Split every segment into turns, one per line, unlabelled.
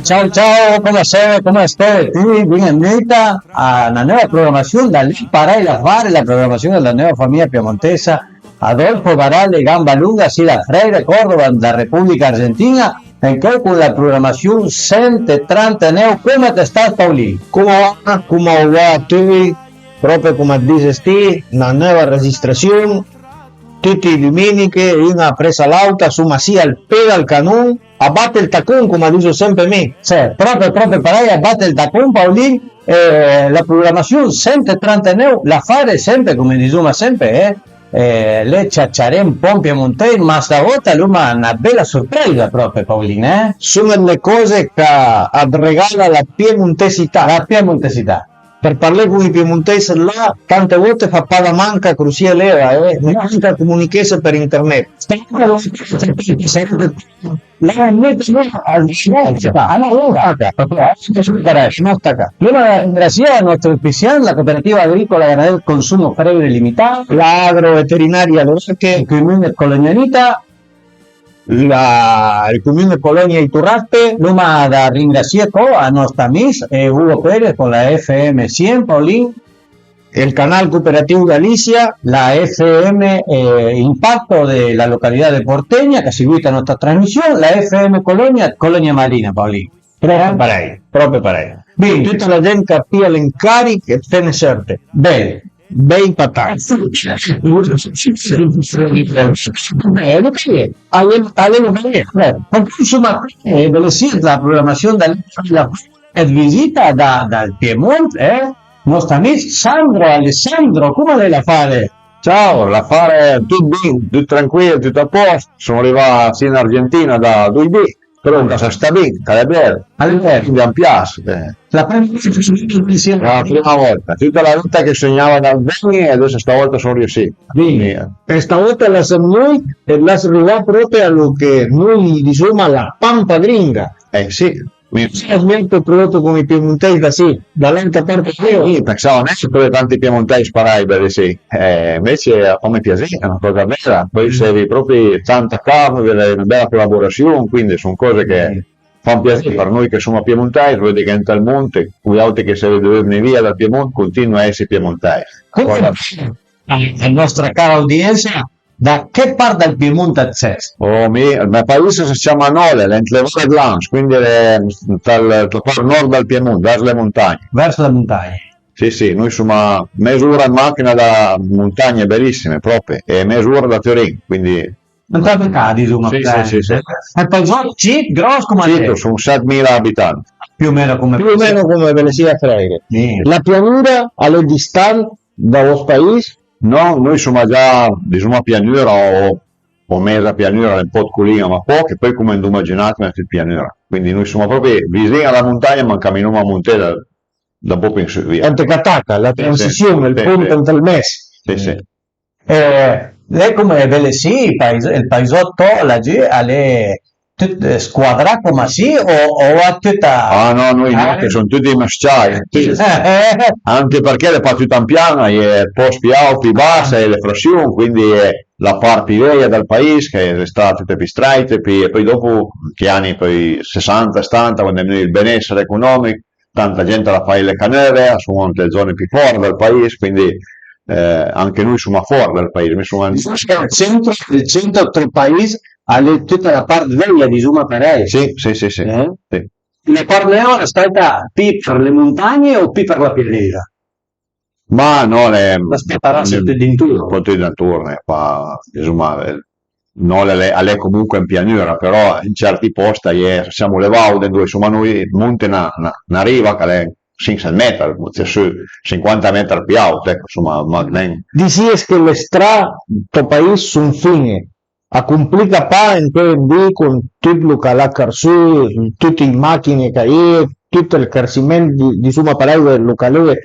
Ciao, ciao, ¿cómo estás? ¿Cómo estás? Sí, bienvenida a la nueva programación de para y la fare, la programación de la nueva familia piemontesa. Adolfo Barale, Gamba Lunga, Sila Freire, Córdoba, la República Argentina. En que con la programación 139. ¿Cómo te estás, Pauli?
Come va tu? Proprio come dices ti, una nuova registrazione, tutti i domeniche, una presa l'auta, suma sia al pedo al canone, abbatte il tacon, come dico sempre me.
Sì, proprio per lei abbatte il tacon, Pauli, la programazione 139, la fare sempre, come diciamo sempre, le ciacciarem Pompi Montei, ma stavolta lui ha una bella sorpresa proprio, Paolina.
Sono le cose che regala la piemontesità.
La piemontesità.
Per parlare con i piemontesi là, tante volte fa palla manca crucia leva, manca comunicazione per internet.
Io la ringrazio a nostro auspiciante, la cooperativa agricola ganadera del consumo Freire Limitado,
la agroveterinaria Losche,
il comune Colonianita,
il comune Colonia Iturraspe.
Luma da ringrazio a nostra Miss Hugo Pérez con la FM 100, Paulín,
el canal Cooperativo Galicia,
la FM Impacto de la localidad de Porteña, que seguita nuestra transmisión, la FM Colonia, Colonia Marina, Paulín.
Proprio per lei. Bene, tutta la gente appia l'incarico e te ne certe.
Bene.
Ben patati.
Insomma, la programazione della visita dal Piemonte, nostro amico Alessandro, come lei la fare?
Ciao, l'affare tutto bene, tutto tranquillo, tutto a posto. Sono arrivato in Argentina da 2D, però si sta bene, è bello. Quindi mi piace.
La prima
volta, tutta la vita che sognava da bene e adesso stavolta sono riuscito.
E stavolta la noi e la arriva proprio a lo che noi diciamo la pampa gringa.
Sì.
Mi sento prodotto come i piemontesi da sì, dall'altra parte
io pensavo neanche per tanti piemontesi sparare sì, invece a me piace, è una cosa bella, poi sei proprio tanta carne, una bella collaborazione, quindi sono cose che fanno piacere per noi che siamo piemontesi, vedi che entra il monte, gli altri che se vengono via dal Piemonte continua a essere piemontesi.
La nostra cara udienza, da che parte del Piemonte c'è?
Il mio paese si chiama Nole, l'Entlevare Glans, quindi dal nord del Piemonte, verso le montagne.
Verso le montagne.
Sì, noi siamo mezz'ora in macchina da montagne bellissime proprio, e mezz'ora da Turin, quindi...
Non te lo cadi, insomma.
Sì.
E poi grosso come
sì, sono 7.000 abitanti.
Più o meno come Venecia Freire. La pianura alle distanze da vostro paese?
No, noi siamo già, diciamo, a pianura o mezza pianura, un po' di collina, ma poche, poi come immaginate è pianura. Quindi noi siamo proprio vicini alla montagna, ma camminiamo a montagna da un po' in su via.
Antecatata, la transizione, il ponte entre il mese.
Sì.
Lei come vede sì, il paesotto, la gente, alle squadra come sì o a tutta...
No, noi no, che sono tutti masciai, anche perché le partite in piano è posti alti, bassi e le frazioni, quindi la parte vecchia del paese che è stata tutte più strette, e poi dopo che anni poi 60, 70, quando è venuto il benessere economico, tanta gente la fa le caneve, sono le zone più forti del paese, quindi anche noi siamo fuori dal paese.
Il centro del paese tutta la parte vecchia di Zuma Perei.
Sì.
Ne parliamo è stata più per le montagne o più per la pianura?
Ma no,
aspettarsi d'intorno.
Un po' d'intorno, insomma, no, è comunque in pianura, però in certi posti siamo le Vaude, dove insomma noi monte una riva che è 500 metri, 50 metri più alto, ecco, insomma, ma
dici che le strade del paese sono fine. A complica pa in con tutto che l'ha carso, tutte le macchine che è, tutto il carcimento di suma parola locale,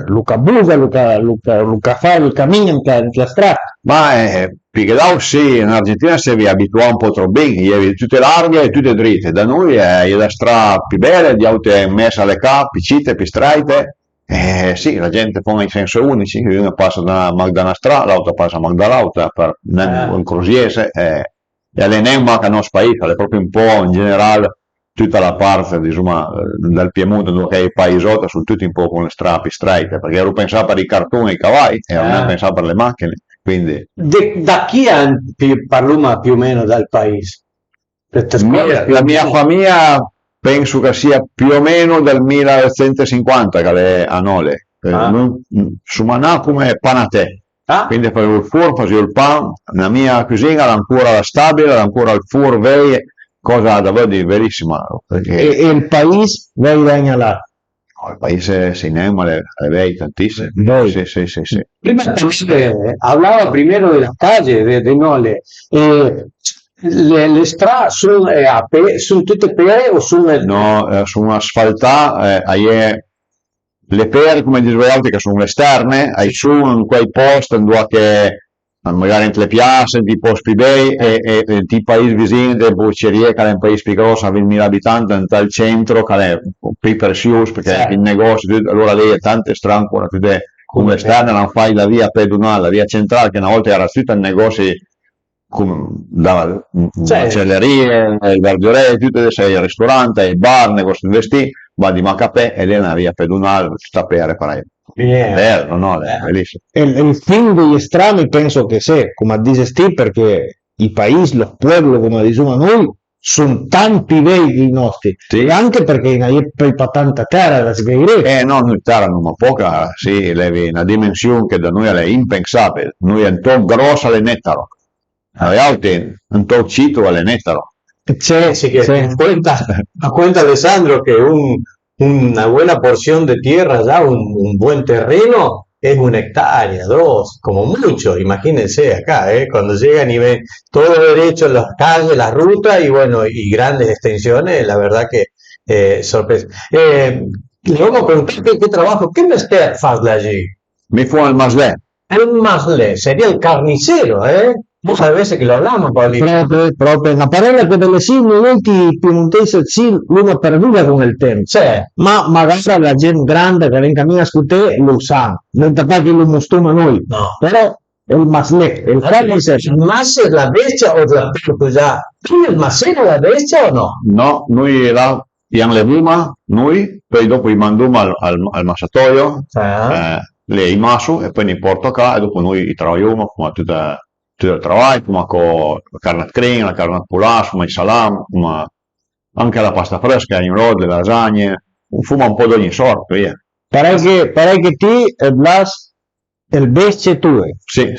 Luca Busa, Luca fa il cammino in la strada.
Ma perché da sì, in Argentina si è abituato un po' troppo bene, tutte larghe e tutte dritte, da noi è la strada più bella, di auto è messa alle capi, piccite, più strette. Sì, la gente fa in senso unici, uno passa da una strada, l'altro passa dall'altra per un crosiese e alle neanche il nostro paese, è proprio un po' in generale tutta la parte insomma, del Piemonte dove è il paesotto sono tutti un po' con le strapi strette, perché ero pensato per i cartoni e i cavalli e non ero pensato per le macchine, quindi
Da chi parliamo più o meno dal paese?
la mia famiglia penso che sia più o meno del 1950 che è a Nole, su Manà come Panatè. Quindi facevo il fur, facevo il pan, la mia cucina era ancora stabile, era ancora il fur, cosa davvero di verissima.
E il paese veglia là?
Il paese si inema le vei tantissime. Sì.
Prima hablaba primero de las calles de Nole. Le strade sono tutte pere o sono...
No, sono asfaltate, le pere come dicevo altri che sono esterne, sono in quei posti dove che magari in le piazze, tipo Spibei e i paesi vicini delle boccerie, che è un paese più grosso, a 20.000 abitanti, nel centro, che è più prezioso, perché il negozio, allora lì è tante strane, come esterne, non fai la via pedonale, la via centrale, che una volta era tutta in negozi, da macellerie, il verdure, tutte il ristorante, il bar, negozi di vestiti, va di Macapè e lì è una via pedonale, tutta per bello, no? Bellissimo.
El fin degli strani penso che sia, come dice Steve, perché i paesi, los pueblos, come diciamo noi, sono tanti veri i nostri,
sì.
E anche perché per tanta terra da scrivere.
No, noi terra non ma poca, sì, levi una dimensione che da noi è impensabile, noi è un po' grossa alle nettaro, noi altri un po' cito alle nettaro.
Sí, que cuenta Alessandro que una buena porción de tierra, ya un buen terreno, es 1 hectárea, 2, como mucho. Imagínense acá, cuando llegan y ven todo derecho, las calles, las rutas y bueno, y grandes extensiones, la verdad que sorpresa. Le vamos a preguntar qué trabajo, ¿qué mestiere fa allí?
Mi fu al Maslè.
El Maslè, sería el carnicero, Vos a veces che lo hablamos, Paolino. Proprio una parola che delle sì, molti piemontesi sì, l'uno perduta con il tempo. Ma magari la gente grande che viene cammina su te lo sa, non ti fa che lo mostriamo a noi. No. Però il Maslè, il carnicero. Il Maslè è la bestia o la già? Il Maslè è la bestia o no?
No, noi là abbiamo le vuma, noi, poi dopo li mandiamo al massatoio, le masso e poi li porto qua e dopo noi lavoriamo come tutto il lavoro, come con la carne crina, la carne polare, come il salame, come anche la pasta fresca, i rod, le lasagne, fuma un po' di ogni sorta, via.
Pare che ti blas il bestie tue.
Sì.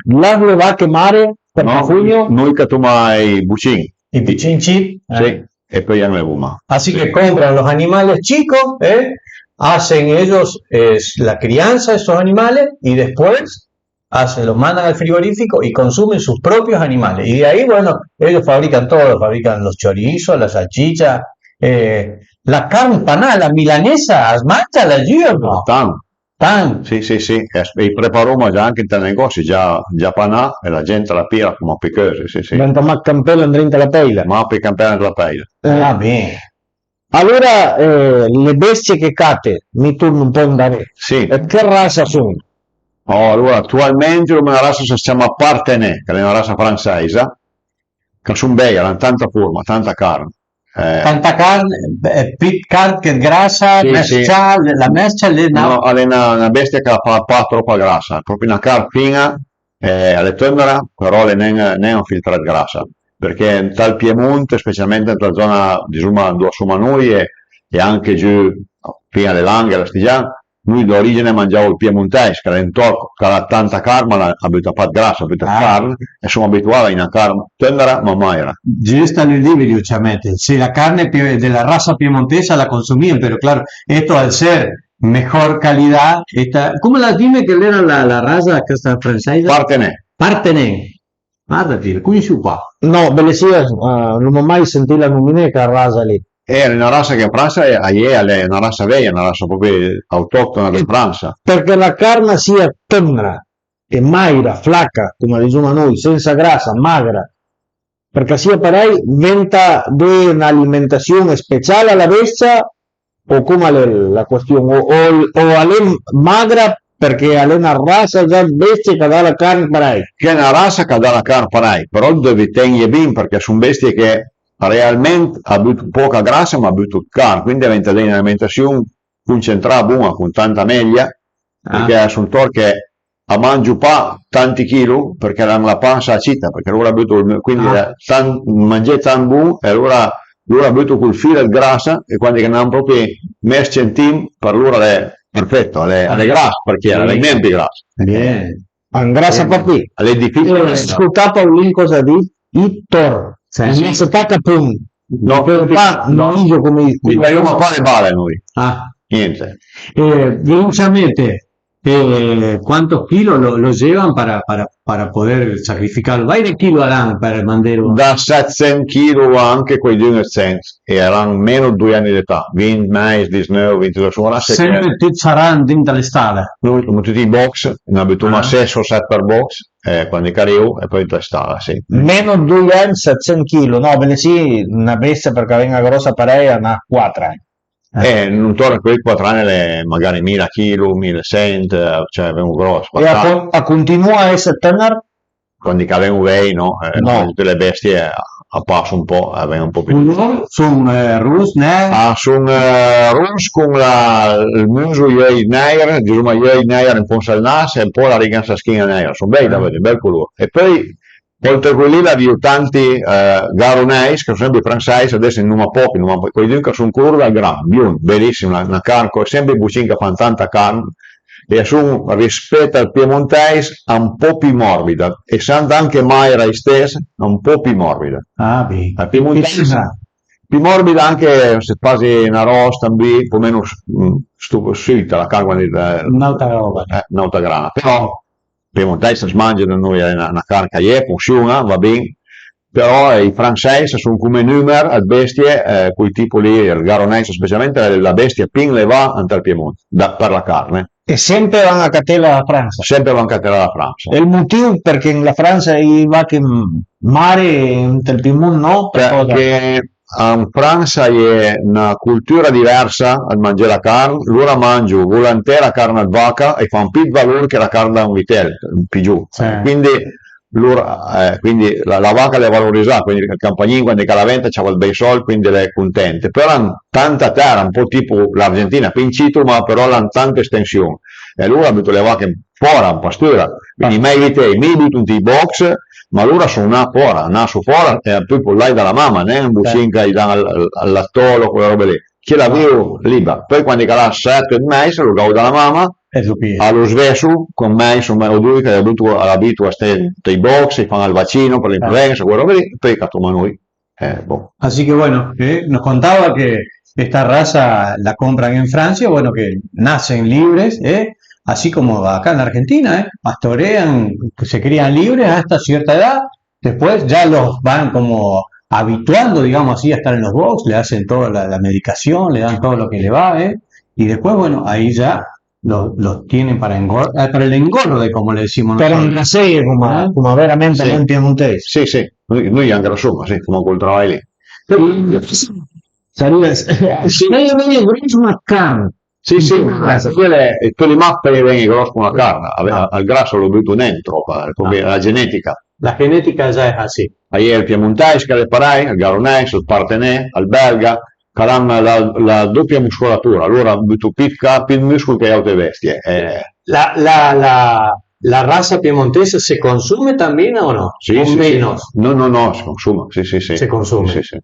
Blas lo va a chiamare per Pafugno?
Noi cattiamo i bucini.
I bucini chip?
Sì, e poi hanno le vuma.
Así que compran los animales chicos, hacen ellos la crianza de esos animales y después los mandan al frigorífico y consumen sus propios animales. Y de ahí, bueno, ellos fabrican todo, fabrican los chorizos, las salchichas, la carne panada, la milanesa, smatta la giro.
Tan. Sì. E prepariamo già anche in negozi, già panà e la gente la pira come piccose, sì.
Mentre ma campello dentro la peila.
Ma per campello dentro la peila.
Bene. Allora, le bestie che cate, mi torno un po' a andare.
Sì.
Che razza sono?
Allora, attualmente una razza si chiama Partenay, che è una razza francese, che sono bei, hanno tanta forma, tanta carne.
Tanta carne, carne grassa,
sì.
La mercia è
una bestia che fa troppa grassa, proprio una carne fina, alle tendera, però non è un filtrato grassa, perché dal Piemonte, specialmente nella zona dove siamo noi e anche giù fino alle Langhe, alla Stigiana, noi d'origine mangiavo il piemontese, che era in torco, che ha tanta carne, ma abita fatto grassa, abita carne, e sono abituato a una carne tendera, ma mai era.
Giusto nel libro, obviamente. Si la carne de la raza piemontesa la consumían, pero claro, esto al ser mejor calidad, ¿cómo la dime que era la raza que está francesa? Partenay. Guardati, qui su qua. No, bellissima, non ho mai sentito la nomine che raza lì.
È una razza che in Francia è una razza vecchia, una razza proprio autoctona di Francia.
Perché la carne sia tenera e magra, flacca, come diciamo noi, senza grassa, magra, perché sia parei venta di un'alimentazione speciale alla bestia o come la questione, o è magra perché è una razza già bestia che dà la carne parei.
Che è una razza che dà la carne parei, però devi tenere bene perché sono bestie che realmente ha avuto poca grassa ma ha avuto carne, quindi avete un'alimentazione concentrata buona con tanta meglio, perché sono tor che a mangio pa tanti chili perché hanno la panza a città, perché allora ha avuto quindi mangiare tanto buono e allora ha avuto quel filo di grassa e quando che hanno proprio messo centim per loro è perfetto, è grasso perché era niente grasso.
Grassa per qui.
È difficile.
Ascolta Paolino cosa dice? Ittor. Non si attacca pum.
No,
non io come
ma fare male noi. Niente.
Velozmente, ¿cuántos kilos lo llevan para poder sacrificarlo? ¿Vai de kilo harán per mandare
Da 700 kg anche quei 200 e erano meno 2 anni d'età, 20 mais, 19, 22 sono
sempre ti saranno dentro le strade?
Noi come tutti i box, ne abbiamo 6 o 7 per box, quando carico e poi in strada, sì.
Meno 2 anni, 700 kg, no, bene sì, una bestia perché venga grossa pareja, una 4 anni.
Non torna quei 4 anni magari 1000 kg, 1100, cioè vengono grossi.
E a continua a essere tenere?
Quando vengono vei, no? Tutte le bestie a passo un po', vengono un po' più.
Sono rus, ne?
Sono rus con il muso nero, diciamo nero un po' sul naso e un po' la riga in schiena nera, sono bei da vedere, bel colore. E poi oltre a quelli là di tanti garonais che sono sempre francesi, adesso in una pochi, quelli che sono curvi al grammo, bellissimo, una carne, sempre bucin che fanno tanta carne, e sono rispetto al piemontese un po' più morbida, e sento anche Mayra stessa un po' più morbida. La piemontese più morbida anche se fai una rosta, un po' meno stupida la carne,
un'altra roba.
Un'altra grana, però piemontese si mangia da noi una carne che funziona, va bene, però i francesi sono come numero a bestie, quel tipo lì, il garonese specialmente, la bestia pin le va ante il Piemonte, per la carne.
E sempre vanno a catela la Francia?
Sempre vanno a catela la Francia.
E il motivo perché in la Francia va che mare, in Piemonte no?
Perché in Francia è una cultura diversa a mangiare la carne, loro mangiano volentieri la carne di vacca e fanno più valore che la carne da un vitello, più giù. Quindi la vacca le valorizza, quindi il campagnino quando la venta c'ha il bei sol, quindi le è contente. Però hanno tanta terra, un po' tipo l'Argentina, pincito, ma però hanno tanta estensione. E allora abito le vacche fuori, in pastura. Quindi mai vitei, mi abito in box, ma allora sono una fuori, naso fuori e poi può dalla mamma, ne un bucin che gli dà all'attolo, quelle robe lì. Che la vivo libera. Poi quando la 7 mesi lo gauda dalla mamma, allo svesso con me insomma ho due che all'abito a stare box e fanno il vaccino per l'influenza quello lì poi catoma noi
Así que bueno, nos contaba que esta raza la compran en Francia, bueno, que nacen libres, así como acá en Argentina, pastorean, se crían libres hasta cierta edad, después ya los van como habituando, digamos así, a estar en los box, le hacen toda la medicación, le dan todo lo que le va, y después, bueno, ahí ya los tienen para el engorde, come le decimos
per ingrassare come veramente non piemontese.
Sì, noi ingrassiamo, sì, come col travaglio lì.
Sarebbe grosso una carne.
Sì, quelle mappe vengono grosso una carne, al grasso lo butto dentro, come la genetica.
La genetica già è così.
Ahí il piemontese che le parai, il garonese, il partenè, il belga, che hanno la doppia muscolatura, allora butto più muscolo che altre bestie.
La raza piemontese se consume también o no?
Sì,
o
sì,
menos.
Sì. No, si consuma, sì.
Se consume.
Sì.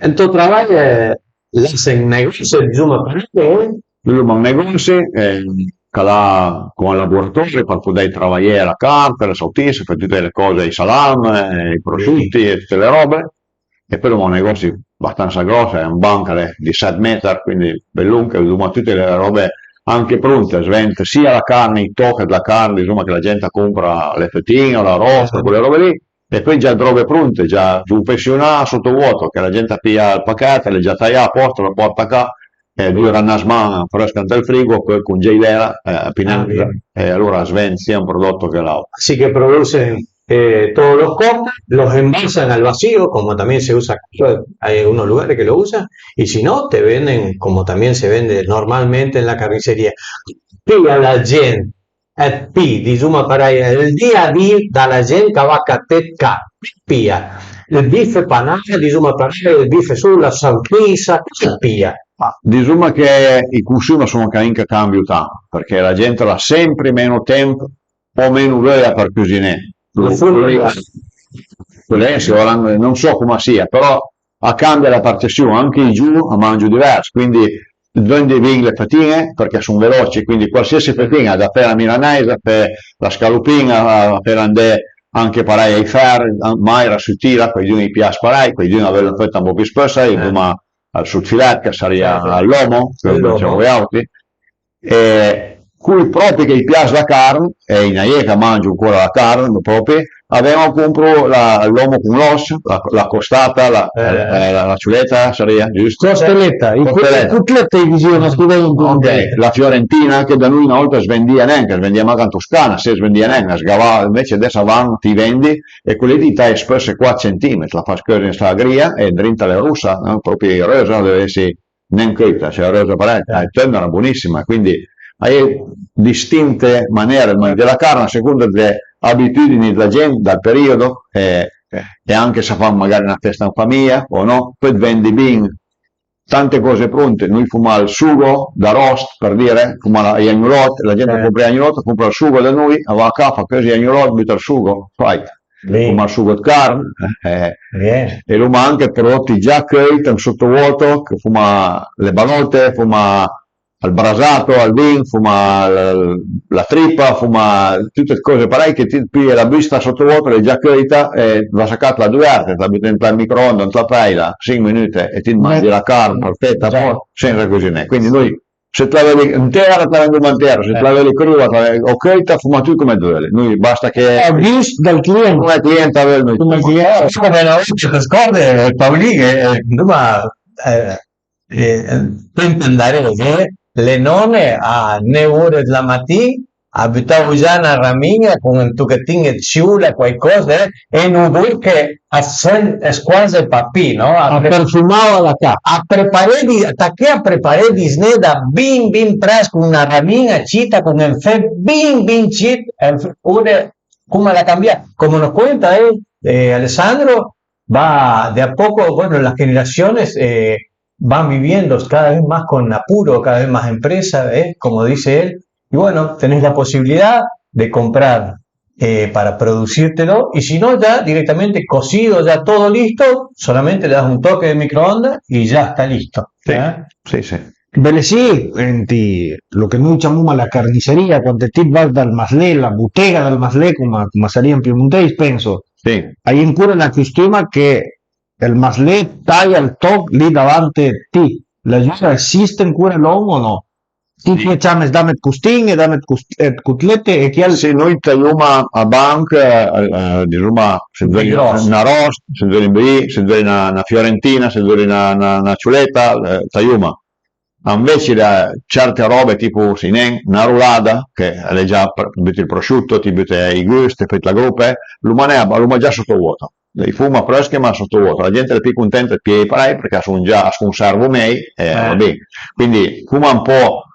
En tu trabajo le hacen negocio, insomma, perché?
Lui ha un negozio che ha come laboratorio per poter lavorare la carta, le salsicce, per tutte le cose, i salami, i prosciutti e tutte le robe. E poi abbiamo un negozio abbastanza grosso, è un banco di 7 metri, quindi bellungo, che abbiamo tutte le robe anche pronte, svente sia la carne, i tocchi della carne, insomma, che la gente compra le fettine, la rosta, quelle robe lì, e poi già robe pronte, già confezionate sotto vuoto, che la gente piglia il pacchetto, le già taglia a posto, la porta qua, e dura una settimana fresca nel frigo, poi con gelera, e allora sventi è un prodotto che la...
Así que producen todos los cortes, los envasan al vacío, como también se usa, hay algunos lugares que lo usan, y si no, te venden como también se vende normalmente en la carnicería. Pilla la gente
è P, disuma parai, il dia di dalla gente che va a te pia. Il bife panale, disuma parai, il bife sulla salpisa, pia.
Ma diciamo che i consumi sono che cambiano, perché la gente ha sempre meno tempo o meno voglia per cucinare. Non so come sia, però a cambia la partizione, anche giù a mangio diverso, quindi vendi le fettine perché sono veloci, quindi qualsiasi fettina da fare la milanese, per la scalupina, per andare anche parai ai ferri, mai sottile, quei giorni piace parai, quei giorni avevano fatto un po' più spesso, ma al sudfilet che sarebbe all'uomo, che lo diciamo gli altri, e cui proprio che gli piace la carne, e in Aieca mangio ancora la carne, proprio, avevamo comprato l'uomo con l'osso, la costata, la ciuleta, sarebbe giusto?
Costeletta, i cutlette in visione,
Ok, la fiorentina che da noi una volta svendia neanche, svendia magari in Toscana, se svendia neanche, sgavava, invece adesso vanno, ti vendi, e quelle di te spesse 4 cm, la fa scorrere in sagria e drinta le russa, no? Proprio rosa, non deve essere neanche questa, cioè rosa parecchia, e era buonissima, quindi hai distinte maniere di mangiare la carne a seconda delle abitudini della gente, dal periodo, e anche se fa magari una festa in famiglia o no, poi vendi bene tante cose pronte, noi fumiamo il sugo da roast, per dire, fumiamo gli agnolotti, la gente compra gli agnolotti, compra il sugo da noi, va a casa, così gli agnolotti, butta il sugo, fai, fuma il sugo di carne, e lo anche prodotti già cotti in sottovuoto, che fuma le banotte, fuma al brasato, al vin, fuma la trippa, fuma tutte le cose parai che ti piglia la vista sottovuoto, le già cotta, e va saccata la duerte, la butti nel microonde, non la paila, 5 minuti e ti mangi la carne perfetta, senza cucinare. Quindi noi, se te la vedi intera, te la vendiamo intera, se te la vedi cruda o cotta, fuma tu come vuoi. Noi basta che...
È visto dal cliente.
Come il cliente aveva noi.
Come cliente.
Come la voce scorda Paolì che tu intendere che le nonne a 9 ore della mattina abitavo già una ramina con un tocchettino di ciula, qualcosa, e non vuoi che a quasi papì, no?
A perfumava la casa.
A preparare di sneda bin presto una ramina cita con un fe bin cit, ora come la cambia, como nos cuenta Alessandro, va de a poco, bueno, las generaciones van viviendo cada vez más con apuro, cada vez más empresas, como dice él, y bueno, tenés la posibilidad de comprar para producírtelo, y si no, ya directamente cocido, ya todo listo, solamente le das un toque de microondas y ya está listo.
Sì, sì.
Bene sì, lo che noi chiamiamo la carniceria, quando ti vai dal maslè, la bottega del maslè, come sarebbe in piemontese, penso,
Sì.
hai ancora una costuma che il maslè taglia il top lì davanti a te. La gente esiste ancora l'uomo o no? Ti facciamo damet costine, damet cutlette e che
Se noi tagliamo a banca, diciamo, se vuoi una roast, se vuoi un brie, se vuoi una fiorentina, se vuoi una ciuletta, tagliamo. Invece certe robe tipo una roulada, che è già butti il prosciutto, ti butti i gusti, poi la gruppa, lo mangia già sottovuoto. I fuma fresche ma sottovuoto. La gente è più contenta e più parai perché sono già a conservo mei, va bene. Quindi fuma un po'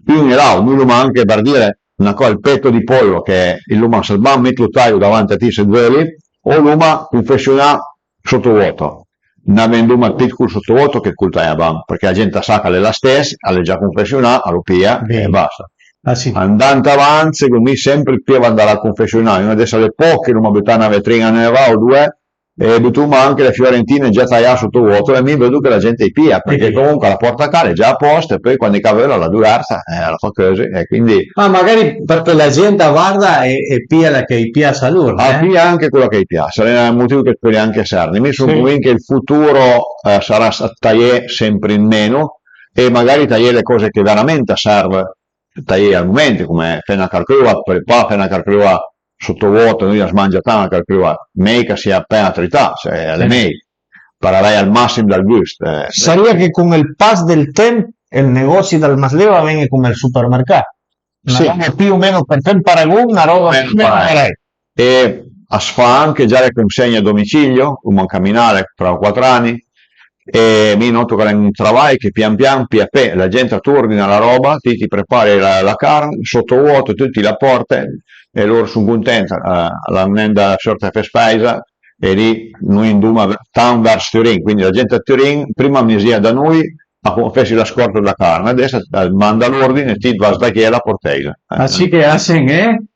più in là, noi lo anche per dire una cosa, il petto di pollo che il luma salvan metti lo taglio davanti a te se vuoi, o luma confezionà sottovuoto. Ne venduma il piccolo sottovuoto che culta a ban, perché la gente sa che è la stessa, è già confezionata, lo pia e basta.
Ah, sì.
Andando avanti, secondo me sempre più va andare a confezionare. Io adesso le poche, non mi abitano una vetrina ne va o due, e buttiamo anche le fiorentine già tagliate sotto vuoto, e mi vedo che la gente è pia, perché comunque la porta a è già a posto, e poi quando i cavolo la durarsa, la fa così, e quindi...
Ma magari perché la gente guarda e pia la che pia salute.
Pia anche quello che gli piace, è un motivo che speri anche Sarni. Mi sono convinto che il futuro sarà tagliare sempre in meno, e magari tagliare le cose che veramente serve, tagliare argomenti come fena carcrua, per qua fena carcrua sottovuoto, noi la mangia tanto carcrua, meica sia appena trità, cioè alle mei, parlerei al massimo dal gusto.
Sarebbe che con il pass del tempo il negozio del masleva viene come il supermercato.
Sì.
Più o meno per il paragone, una roba
e fa anche già le consegne a domicilio, come camminare tra 4 anni, e mi noto che è un lavoro che pian piano, la gente ordina la roba, ti prepari la carne, sotto vuoto, tutti la portano e loro sono contenti, l'hanno da sorta per spesa e lì noi andiamo tanto verso Turin, quindi la gente a Turin prima mi sia da noi a farsi la scorta della carne, adesso manda l'ordine e ti vas da chi è la portella.
Así que hacen,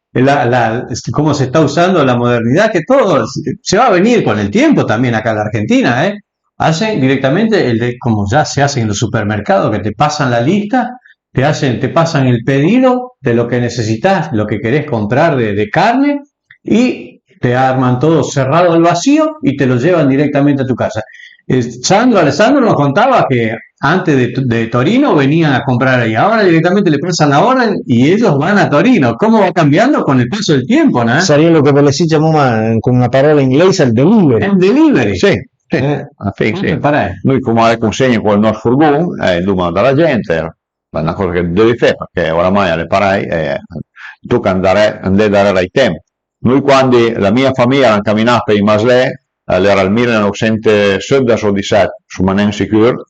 cómo se está usando la modernidad, que todo se va a venir con el tiempo también acá en la Argentina, Hacen directamente como ya se hace en los supermercados, que te pasan la lista, te pasan el pedido de lo que necesitas, lo que querés comprar de carne, y te arman todo cerrado al vacío y te lo llevan directamente a tu casa. Alessandro nos contaba que antes de Torino venían a comprar ahí, ahora directamente le pasan la orden y ellos van a Torino. ¿Cómo va cambiando con el paso del tiempo, no?
Sería lo che si chiama con una parola inglese il delivery.
El delivery.
Sì, sì.
Parè.
Noi come le consegne con il nostro furgone, andiamo dalla gente, è una cosa che devi fare perché oramai alle parai tu che andare dare tempo. Noi quando la mia famiglia era camminata in Maslè, era il 1917, su Manen sicuro,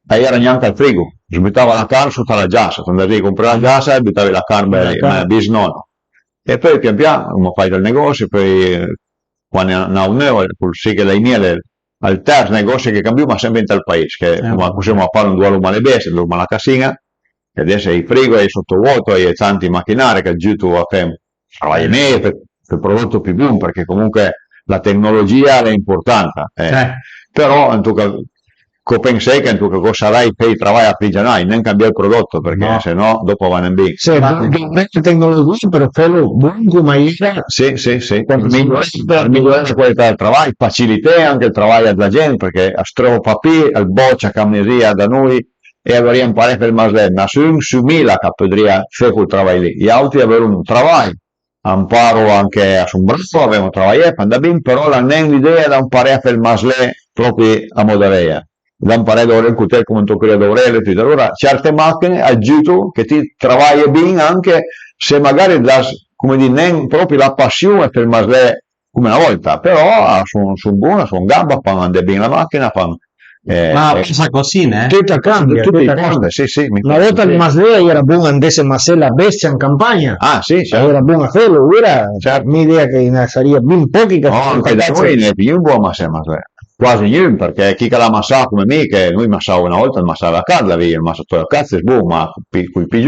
e era neanche al frigo, si buttava la carne sotto la giassa, andavi a comprare la giassa e buttavi la carne bisnonno. E poi pian piano, come fai del negozio, poi quando ne ho un euro, sì che lei miele al terzo negozio che cambiò, ma sempre in tal paese, che come possiamo fare un duello male bestie, dove la casina, che adesso è il frigo, è sottovuoto, e tanti macchinari che giusto a fare, travagli meglio per il prodotto più buono, perché comunque la tecnologia è importante, però in tu pensai che tu cosa sarai per il lavoro artigianale, non cambiare il prodotto perché sennò dopo vanno in bene.
Sì, la tecnologia per farlo buono come era.
Sì. Migliorare la qualità del lavoro, facilitare anche il lavoro della gente perché a strovo papì, al boccia camneria da noi e avremo imparare per il Maslè, ma su 1000 che potrebbe fare quel lavoro lì. Gli altri avere un lavoro. Amparo anche a un braccio, abbiamo lavorato, andava bene, però non ho l'idea di imparare a fare il Maslè proprio a Modareia. Da imparare a il cutello come un tocco d'Aurelio e tutto. Allora, certe macchine aggiungono che ti lavori bene anche se magari come dire, non proprio la passione per il Maslè come una volta, però sono buone, sono gamba, fanno andare bene la macchina, fanno...
Ma esa cocina,
Tutto cambia,
tutte
tutto
le
cambia.
cose, sì.
Una volta il Maslè era buono andesse Maslè la bestia in campagna.
Ah, sì, certo.
Era buono a farlo, ora mi idea che sarebbe ben pochi che
anche da noi ne è più un buon Maslè. Quasi niente, perché chi che l'ha massato come me, che noi massavo una volta il massavo a casa, il massatoio a cazzo è buono, ma qui più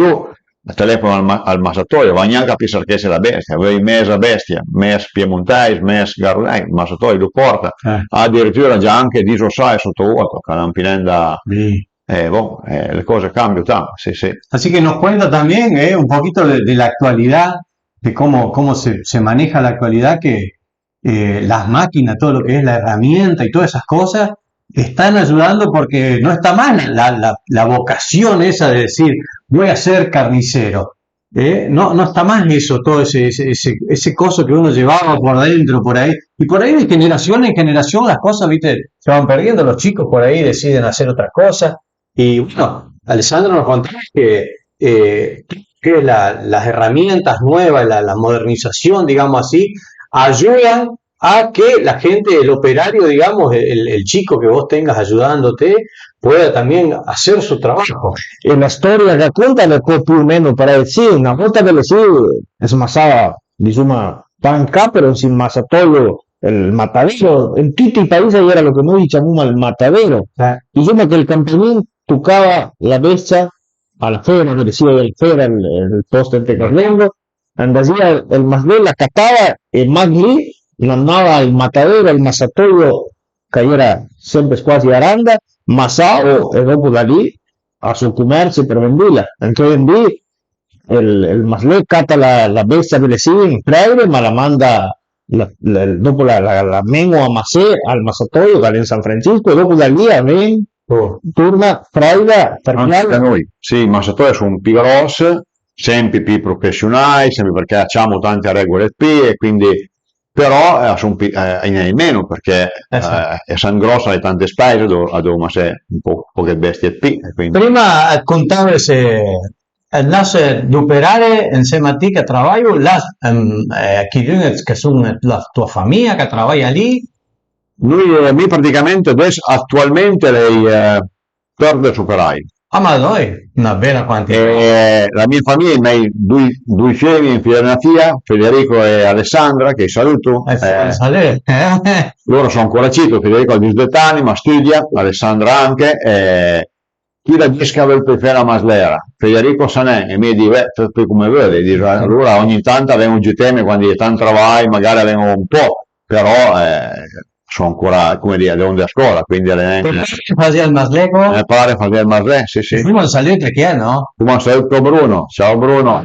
il telefono al massatoio, va neanche a pensare che sia la bestia, avevi mesa bestia, mes piemontese, mes garulai, il massatoio lo porta, addirittura già anche disossai sottovuoto, che non pinenda, le cose cambiano tanto, sì.
Así que nos cuenta también un poquito de la actualidad, de cómo se maneja la actualidad, que las máquinas, todo lo que es la herramienta y todas esas cosas, están ayudando porque no está mal la vocación esa de decir, voy a ser carnicero. No está mal eso, todo ese coso que uno llevaba por dentro, por ahí. Y por ahí de generación en generación las cosas, viste, se van perdiendo, los chicos por ahí deciden hacer otra cosa. Y bueno, Alessandro nos contaba que las herramientas nuevas, la modernización, digamos así, ayudan a que la gente, el operario, digamos, el chico que vos tengas ayudándote, pueda también hacer su trabajo.
E la storia che racconta è più o meno per sì, una volta che si massava, diciamo, panca, però si massatoio il matadero, in tutti i paesi era lo che noi diciamo il matadero. Diciamo che il campione toccava la bestia alla fera, che si vede il fera, il posto in Carlengo, andava il Maslè, la catava e magli andava al matadero, al massatoio, che era sempre quasi aranda, massavo e dopo da lì a sul commercio per venderla. Anche lì il Maslè catta la bestia delle in Freire, ma la manda dopo la mengo a Massè al massatoio che è in San Francisco e dopo da lì a torna Freire per
anche da noi. Sì, i massatoi sono più grossi, sempre più professionali, sempre perché facciamo tante regole e quindi però sono meno perché sono grosse le tante spese dove c'è un po' poche bestie quindi.
Prima contava se andasse ad operare insieme a te che lavoro, che sono la tua famiglia che lavora lì,
Mi praticamente adesso attualmente lei perde superai.
Ah, ma noi, una bella quantità.
La mia famiglia, i miei due figli, una figlia, Federico e Alessandra, che saluto. Loro sono ancora cito, Federico ha 18 anni, ma studia, Alessandra anche. Chi la dice che aveva il fare la maslera? Federico Sanè, e mi dice, come vede, dice, allora ogni tanto avevamo GTM quando è tanto lavoro, magari avevamo un po', però sono ancora, come dire, devono a scuola, quindi
Fazia il masleco?
pare fare il maslè, sì, sì.
Prima salite chi è, no?
Come saluto Bruno, ciao Bruno.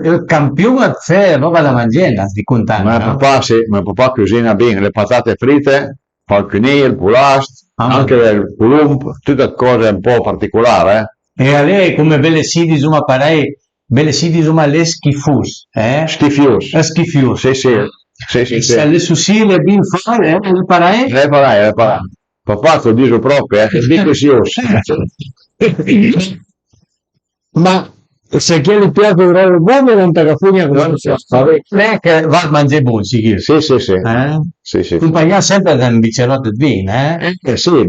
Il campione c'è roba da mangiare, di contare.
Mio papà cucina bene, le patate fritte, fa il pinile, il pulast, anche il pulump, tutte cose un po' particolari,
E a lei come belle si insomma parei, belle si insomma le schifus,
Schifius.
Schifius.
Sì, sì. Sì.
Se le sussile bin fare, le parei?
Le farai. Papà lo dico proprio, schifius.
Ma se chi gli piace il robo buono non te la fugna come si fa.
Lei che va a mangiare buon, sì.
Sì.
Sì. Compagnia sempre da un bicerotto di vino,
Sì,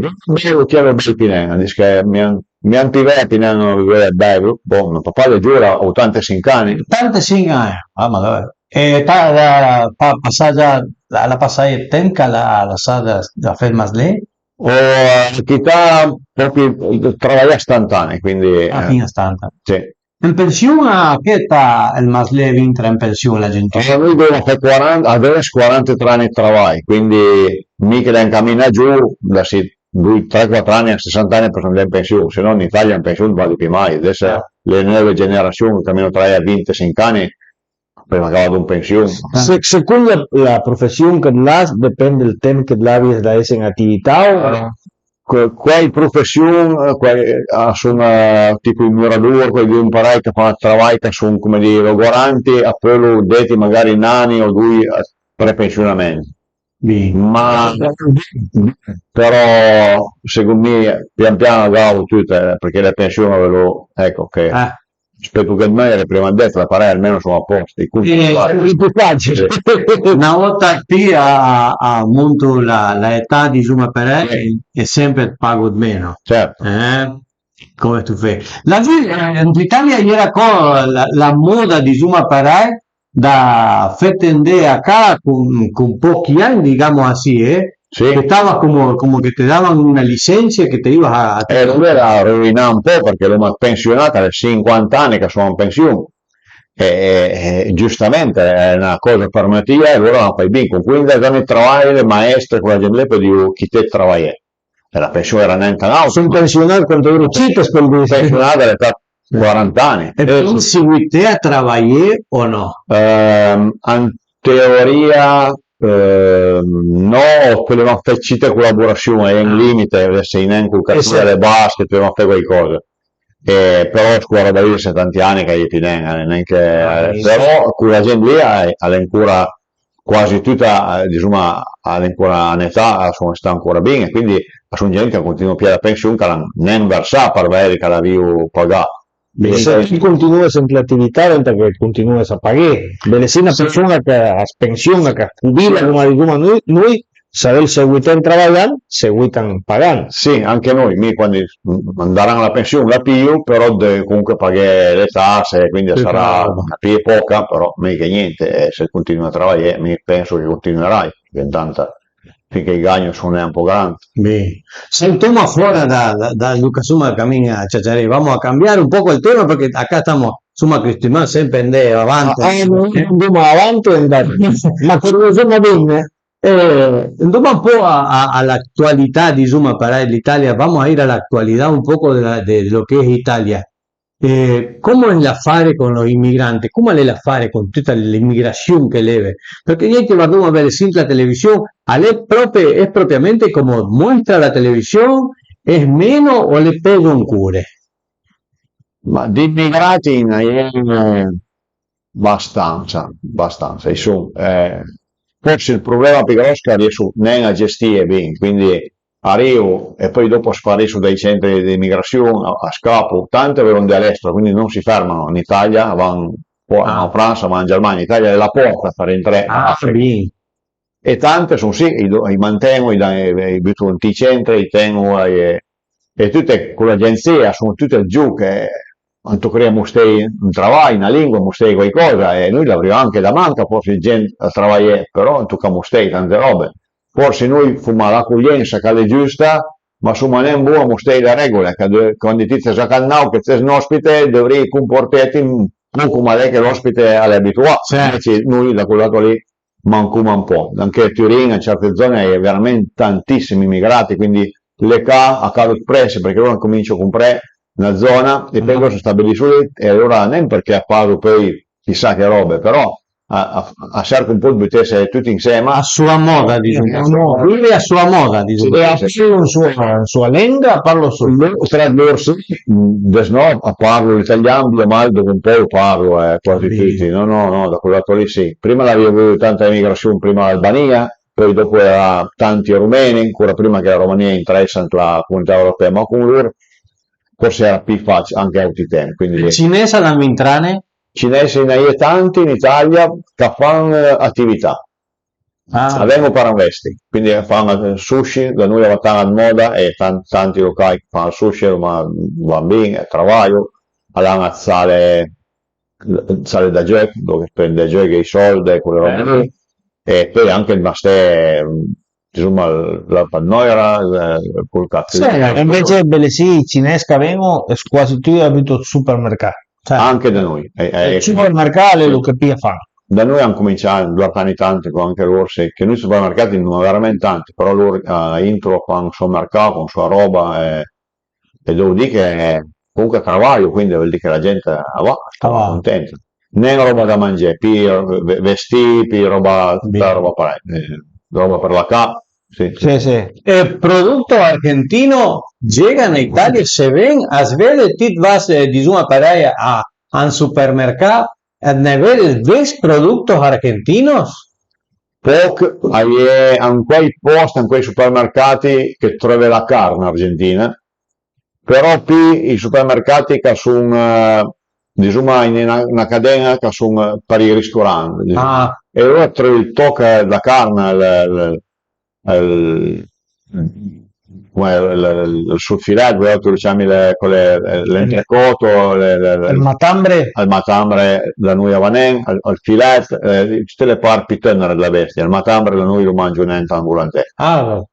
lo chiamo Pinena, dice che mi hanno pivato Pinena vivere bello, mio papà le giura 85 anni.
85 anni, ma e la passaggia tempo la sala da ferma lì?
Ho attività proprio lavorare stantane, quindi
Fine stanta.
sì.
In pensione, che età il masle entra in pensione la gente?
Noi dobbiamo fare 40, adesso 43 anni di lavoro, quindi mica da cammina giù, da 3-4 anni a 60 anni per andare in pensione, se no in Italia in pensione non vale più mai, adesso le nuove generazioni cammino tra a 25 anni prima che vado in pensione.
Secondo la professione che l'ha, dipende del tempo che l'ha da essere in attività o
Quelle professioni sono tipo i muratori, quelli di imparare che fanno lavoro che sono come dire logoranti a quello detti magari nani o due prepensionamento. Ma però secondo me pian piano avevo tutte perché le pensioni avevo ecco che aspetto che il meglio prima detto la parei almeno sono a posto
è più facile.
Una volta qui a monto la età di Zuma Perè è sempre pago di meno.
certo.
Come tu fai? In Italia era la moda di Zuma Perè da fetende acá con pochi anni, digamos así,
Sì.
que estaba como que te daban una licencia que te ibas a
Lui era rovinato un po' perché l'ho pensionato a 50 anni che sono in pensione e giustamente è una cosa permittiva e loro non fai bene con 15 anni di lavoro le maestre con la gente per dire chi te lavora e la pensione era neanche no
Sono pensionato quando ero città
pensionato all'età 40 anni
E tu seguite a lavorare o no?
in teoria no, quello facite collaborazione è in limite, adesso in un calciatore delle basket, dobbiamo fare qualcosa. Però scuola da lì 70 anni che gli neanche, però quella gente lì è ancora quasi tutta, diciamo, ancora in età, sta ancora bene, quindi sono gente che continua a pigliare la pensione che non versa per vedere che la vivo pagata.
Se tu continui sempre l'attività, diventa che continui a pagare. Bene, se una persona che ha pensione, che jubila, come diciamo noi, se seguite lavorando, seguite pagando.
Sì, anche noi, quando andranno alla pensione la più, però comunque pagare le tasse, quindi sarà una più poca, però mica niente, se continui a lavorare, penso che continuerai, intanto finché i guadagni sono un po' grandi.
Bien. Saltamos afuera da Lucas Suma Camina Chacharé. Vamos a cambiare un poco el tema porque acá estamos Suma Cristimán sempre andare avanti.
Andiamo avanti e andare. Ma cosa bene?
Andiamo un po' all'attualità di Zuma para l'Italia. Vamos a ir a la actualidad un poco de lo que es Italia. ¿Cómo es la fare con los inmigrantes? ¿Cómo es la fare con tutta l'inmigrazione che leve? Perché niente guardiamo a vedere sempre la televisione, es propiamente como muestra la televisión, es meno o le pega un cure?
Ma di immigrati in Iene abbastanza, forse il problema più grosso è che riesco non a gestire bene, quindi arrivo e poi dopo sparisco dai centri di immigrazione a scapo, tante vengono dall'estero, quindi non si fermano in Italia, vanno in Francia, vanno in Germania, in Italia è la porta per entrare.
Bien.
e tante sono sì, i mantengo, i butto in centri, i tengo e tutte con l'agenzia sono tutte giù che quanto creiamo un lavoro, una lingua, stai qualcosa e noi l'avremo anche da manca, forse gente a lavorare, però non toccamo tante robe. Forse noi fumiamo l'accoglienza che è giusta, ma su non buono stai le regole, che quando ti sei a che sei un ospite, dovrei comportarti non come lei che l'ospite è abituato, invece noi da quel lato lì mancuma un po'. Anche a Turin, in certe zone, hai veramente tantissimi immigrati, quindi le a cavo espresse, perché ora comincio a comprare una zona e poi sono stabilito lì e allora non perché a pago poi chissà che robe, però a cercare un po' di buttarsi tutti insieme
A sua moda, diciamo. Vive a sua moda, diciamo.
E ha una sua lingua, parlo solo.
tra loro no, parlo l'italiano, bene male dove un po' lo parlo quasi tutti, no, da quel lato lì sì. Prima avevo tanta immigrazione, prima l'Albania, poi dopo era tanti rumeni, ancora prima che la Romania entrasse nella comunità europea, ma con loro forse era più facile anche a tutti i tempi. Quindi
Cinese da Mintrane?
cinesi ne hai tanti in Italia che fanno attività. Abbiamo paravesti, quindi fanno sushi, da noi è una moda e tanti locali che fanno sushi, ma bambini, lavoro, hanno sale da gioco, dove spende giochi i soldi, quelle robe lì, e poi anche il mastè, insomma, la pannoira, col cazzo.
Invece belle sì, i cinesi che vengono è quasi tutti abituati al supermercato. Cioè,
Anche da noi.
il supermercato è lo che pia fanno.
Da noi hanno cominciato due anni tanti con anche loro, che noi supermercati non veramente tanti, però loro intro fanno il suo mercato con la sua roba e devo dire che comunque travaglio, quindi vuol dire che la gente sta contenta. Non roba da mangiare, più vestiti, più roba per la casa. Sí.
El producto argentino llega a Italia, se ven, as veces tú vas, diciamo, a un supermercado, ne ves productos argentinos?
Poco, in quei posti, in quei supermercati che trovi la carne argentina, però più i supermercati che sono, diciamo, in una catena che sono per i ristoranti. Diciamo. E allora trovi il tocco della carne, il sulfilato, tu diciamo l'entrecotto,
il matambre
da noi a Vanen, al filetto, tutte le parti tenere della bestia, il matambre da noi lo mangio niente ambulante, e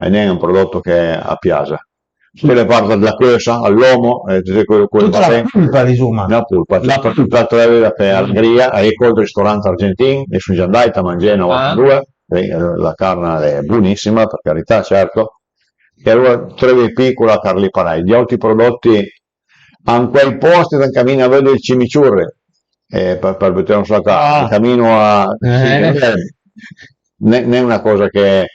non è un prodotto che a piace. Tutte le parti della cosa, all'uomo,
tutta la pulpa di Zuma.
La pulpa, la trovi all'Ungheria, hai il ristorante argentino, e sono già andato a mangiare 92, la carne è buonissima, per carità, certo, e allora trovi piccola carli parai. Gli altri prodotti, in quei posti che cammino a vedere il cimiciurri, per vedere un sacco, cammino a... non è una cosa che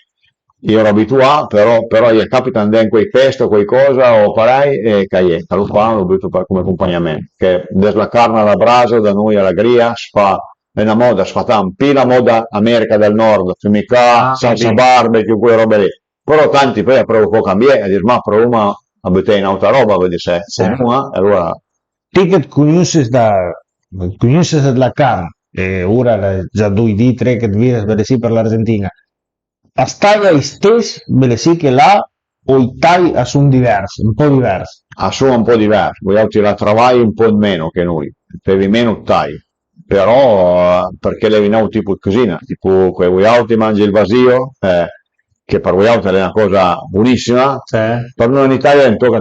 io ero abituato, però gli capita andare in quei feste o qualcosa, o parai, e che lo fanno, lo butto come accompagnamento, che della carne alla brasa, da noi alla gria, si fa è una moda, sfatan più la moda America del Nord, fumicà, salsa barbecue, quelle robe lì. Però tanti poi provo può cambiare, a dire ma proviamo a buttare in altra roba, vedi se allora...
Ticket conosci della carne, ora già 2 di 3 che viene sì per l'Argentina. A stare stessi, bene sì che là, o i tagli sono diversi, un po' diversi.
Sono un po' diversi, voi altri la travai un po' meno che noi, per meno tagli. Però perché le vinau tipo così, tipo quei voi altri mangi il vasio, che per voi altri è una cosa buonissima, per noi in Italia è un tocca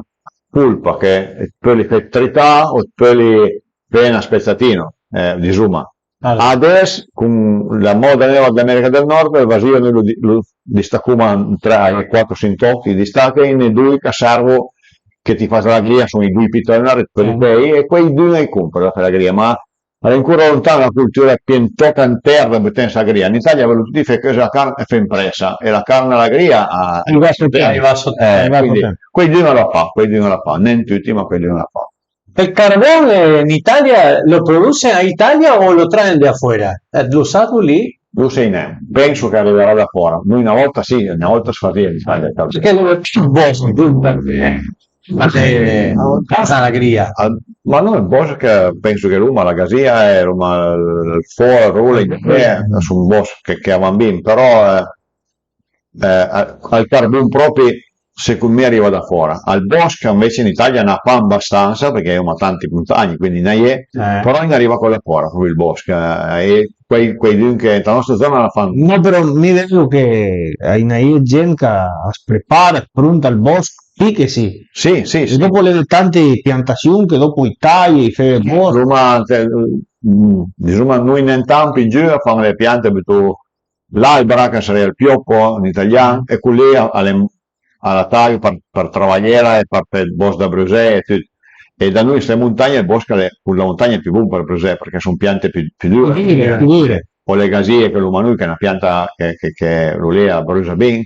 pulpa, che poi li fai trità o poi li fai una spezzatino di Zuma. Adesso con la moda nera dell'America del Nord il vasio noi lo distacchiamo tra i 4 sintocchi, distacca in 2 che servono che ti fa la glia, sono i 2 pittonari e quei 2 ne compri la glia, ma è ancora lontana la cultura pientoca in terra per tenere la gria. In Italia vedo tutti che la carne è impressa e la carne alla gria arriva quei 2 non la fa, non tutti, ma quelli non la fa.
¿El carbón en Italia lo producen a Italia o lo traen de afuera? ¿Lo usato lì?
Lo sai, penso che arriverà da fuori. Noi una volta sì, una volta si faceva in Italia.
Perché lo casa la gria.
Ma no, il boss che penso che Roma, la Gasia e Roma, il Foro, il Rolling, sono boss che vanno bene, però al carbone proprio, secondo me arriva da fuori. Al bosco invece in Italia ne ha pas abbastanza perché abbiamo tanti montagne, quindi ne è, però ne arriva con da fuori proprio il bosco. E quei due che la nostra zona la fanno.
No, però mi vedo che hai gente che si prepara, pronta al bosco, sì che sì.
Sì,
E
sì.
dopo le tante piantazioni che dopo i tagli, fai il bosco.
Insomma, noi in tempi giù fanno le piante, l'albera che sarebbe il pioppo in italiano, e con lì alla taglio per travagliare e per il bosco da Brusè e tutto. E da noi queste montagne, il bosco è la montagna più buona per Brusè perché sono piante più dure.
Dure.
O le gasie che l'umanui, che è una pianta che lo lì a brucia bene.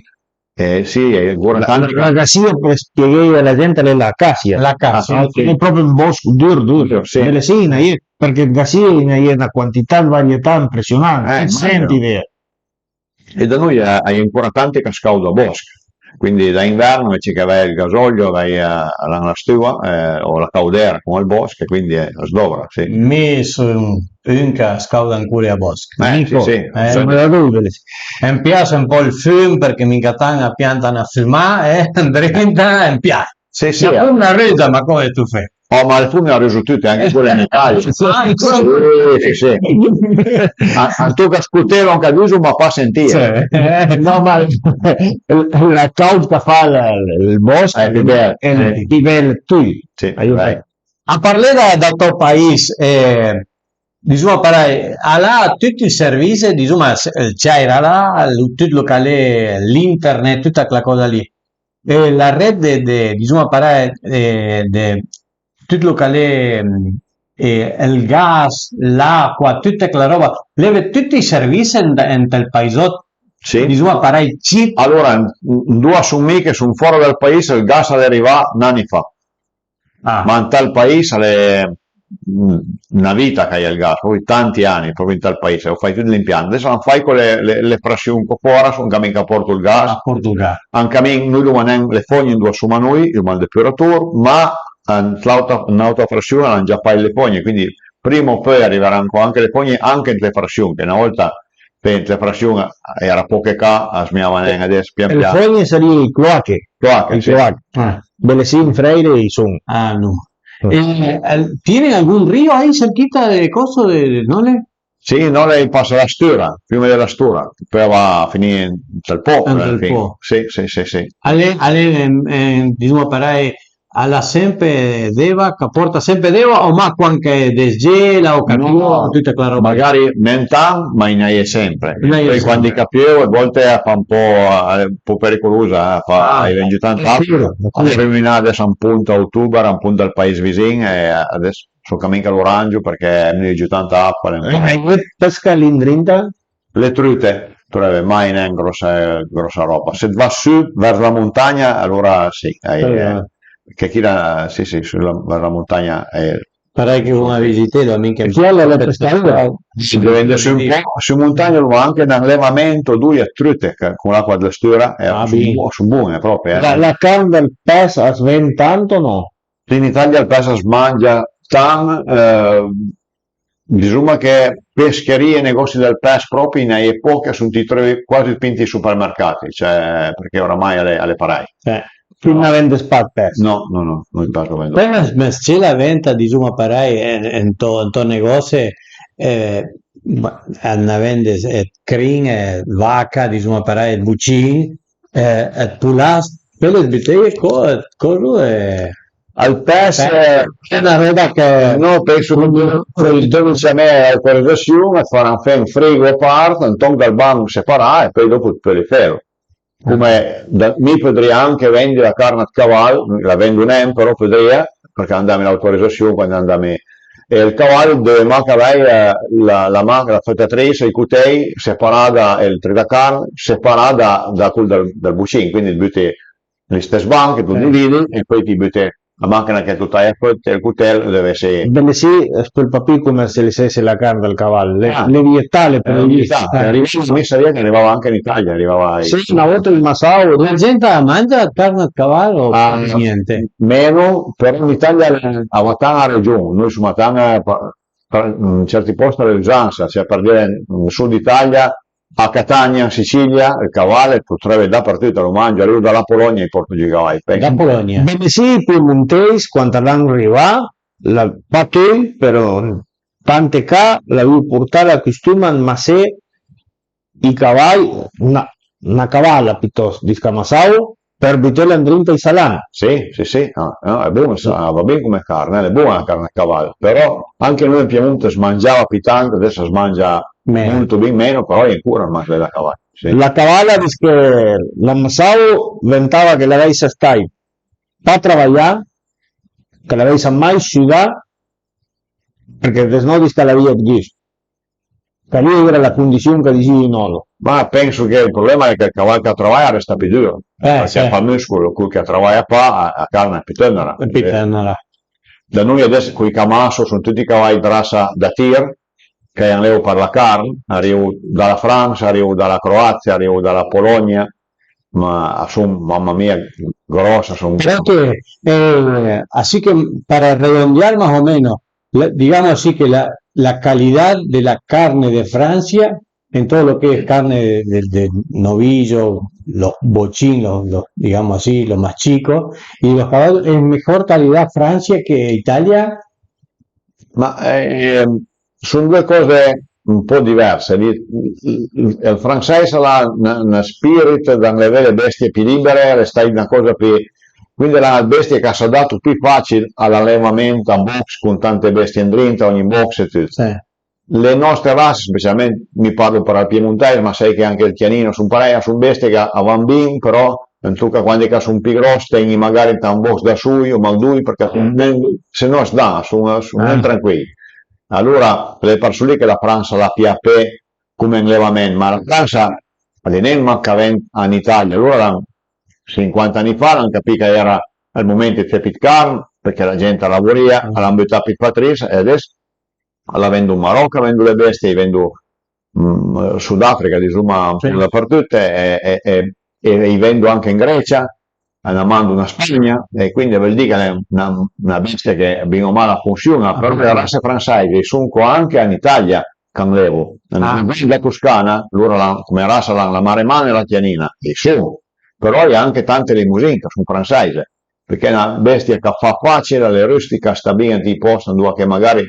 Sì, è ancora tanti.
La cassia per spiegare alla gente è la cassia.
La cassia,
Sì. È proprio un bosco duro.
Sì.
Delle sì, perché il cassia è una quantità di varietà impressionante. Senti idea.
E da noi è ancora tanti che scauda a bosco. Quindi da inverno invece che vai il gasolio, vai alla stua o la caudera come al bosco, e quindi sdobra. Sì.
Mi sono un che scauda ancora a bosco.
Sì.
Sono da dove?
E mi piace un po' il film perché mi catanga piantano a filmare e andrenta e mi piace.
Sì.
Ma come una resa, ma come tu fai?
Oh, ma il fumo ha reso tutte, anche quelle in Italia. Sì. Tu che ascoltavo anche a ma fa sentire.
No, ma la causa fa il bosco
il livello.
e il livello tu.
Sì,
Aiuta.
A parlare del tuo paese, diciamo, là tutti i servizi, diciamo, c'era là, tutto lo che è l'internet, tutta quella cosa lì. E la rete, diciamo, tutto lo che è il gas, l'acqua, tutta quella roba, leve tutti i servizi nel paesotto,
Sì.
diciamo, cheap.
Allora, due su me che sono fuori dal paese, il gas arriva anni fa. Ma in tal paese è una vita che hai il gas, poi tanti anni proprio in tal paese, lo fai tutto l'impianto. Adesso non fai con le pressioni che fuori, sono cammini che porto il gas.
A Portogallo.
Anche noi lo mandiamo le fogne in due su noi, il mal depuratore, ma un'altra pressione hanno già fai le fogne, quindi prima o poi arriveranno anche le fogne, anche le pressioni, che una volta le pressioni era poche a smiavano adesso pian
Le
piano.
fogne sarebbero i cloache.
Cloache, sì.
Belle sì, in Freire sono.
Ah, no. ¿Tienen algún río ahí cerquita de costo de Nole?
Sì, no, lei passa la Stura, prima della Stura, poi va a finire nel Po.
Nel Po.
Sì.
Diciamo, alla sempre deva, che porta sempre deva, o ma qualche desgela o capito, tutta quella roba.
Magari mentan, ma in è sempre. Poi quando capivo, a volte fa un po' pericolosa, hai venduto tanto altro. Adesso un punto a ottobre, un punto al paese vicino, e adesso sono cammino all'orange perché mi giù tanta acqua.
Pesca l'indrinta?
Le trute, mai in grossa roba. Se va su verso la montagna, allora sì. Che chi sì, verso la montagna
Pare che una visitera mica
si deve andare su un po' su montagna, ma anche un allevamento, due a trute con l'acqua della Stura sono buone proprio.
La carne del pesce svende tanto o no?
In Italia il pesce si mangia tanto, bisogna che pescherie e negozi del pesce proprio in epoca sono quasi spinti i supermercati, cioè, perché oramai alle parai.
Chi non vende spazio?
No, non parlo vendo.
Ma c'è la venta, diciamo, in to negozio, una vende crin, vacca, diciamo, buccini, pulas, quelle bottiglie, cosa è?
Al pesce
è una roba che
no, penso che dove c'è l'autorizzazione faranno un frigo a parte, un ton dal banco separato e poi dopo il perifero. Come mi potrei anche vendere la carne a cavallo, la vendo un però potrei, perché andiamo in autorizzazione quando andiamo. E il cavallo dove manca la fettatrice, i cutei, separata il tridacarne, separata da quello del bucino, quindi butti le stesse banche, tu dividi e poi ti butti la macchina che tu tagli il cutello deve essere.
Belle sì, quel papì commercializzasse la carne del cavallo, le vietale per
mi sabia che arrivava anche in Italia, arrivava.
Sì, una volta il Masao.
La gente mangia carne a cavallo o niente?
Meno, però in Italia a Matana regione, noi su Matana in certi posti è l'usanza, cioè per dire nel sud Italia a Catania, in Sicilia, il cavallo potrebbe da partita lo mangia, arrivo dalla Polonia e porto i cavalli.
Da Polonia.
Bene sì, piemontesi, quando l'hanno arrivato, la patui, però tante ca l'avevo portata a costume, ma se i cavalli, una cavalla piuttosto di scamasao, per buttare dentro il salame.
Sì, no, è buono, va bene come carne, è buona la carne a cavallo, però anche noi in Piemonte si mangiava più tanto, adesso si mangia molto ben meno, però è ancora il mangiare la cavallo. Sì.
La cavalla dice che l'ammassao ventava che l'aveva stai a lavorare, che l'aveva mai sciugato, perché se no dice che l'aveva visto. Che lì era la condizione che dicevi no.
Ma penso che il problema è che il cavallo che lavora resta più duro, perché fa muscolo, quello che lavora a carne è più tenera. Da noi adesso con i Camasso sono tutti cavalli di razza da tir, che arrivano per la carne, arrivano dalla Francia, arrivano dalla Croazia, arrivano dalla Polonia, ma sono, mamma mia, grosse, sono...
Creo que, así que para redondear más o menos, digamos así que la calidad de la carne de Francia, en todo lo que es carne de novillo, los bochinos, digamos así, los más chicos, y los caballos, es mejor calidad Francia que Italia.
Ma sono due cose un po' diverse. Il francese ha una spirit dalle vere bestie più libere, stai una cosa più... Quindi è una bestia che ha dato più facile all'allevamento a box con tante bestie in dentro, ogni box e tutto.
Sì.
Le nostre razze, specialmente mi parlo per il piemontese, ma sai che anche il chianino sono parecchie, sono bestie che vanno bene, però in tocca quando sono più grossi, tengono magari un box da sui o mal due, perché se no si dà, sono tranquilli. Allora, le persone che la Francia la PAP come allevamento, ma la Francia non manca in Italia, allora 50 anni fa hanno capito che era il momento di fare carne, perché la gente lavoria, l'hanno buttato più patrice, e adesso la vendo in Marocco, vendo le bestie, vendo Sudafrica, insomma, dappertutto, e vendo anche in Grecia, la mando una Spagna, e quindi vuol dire che è una bestia che bene o male funziona, però le razze francesi sono anche in Italia, che levo. La Toscana, loro come razza la maremana e la chianina, e sono, però hai anche tante limousine che sono francesi, perché è una bestia che fa facile, le rustiche sta bene ti posto, dove che magari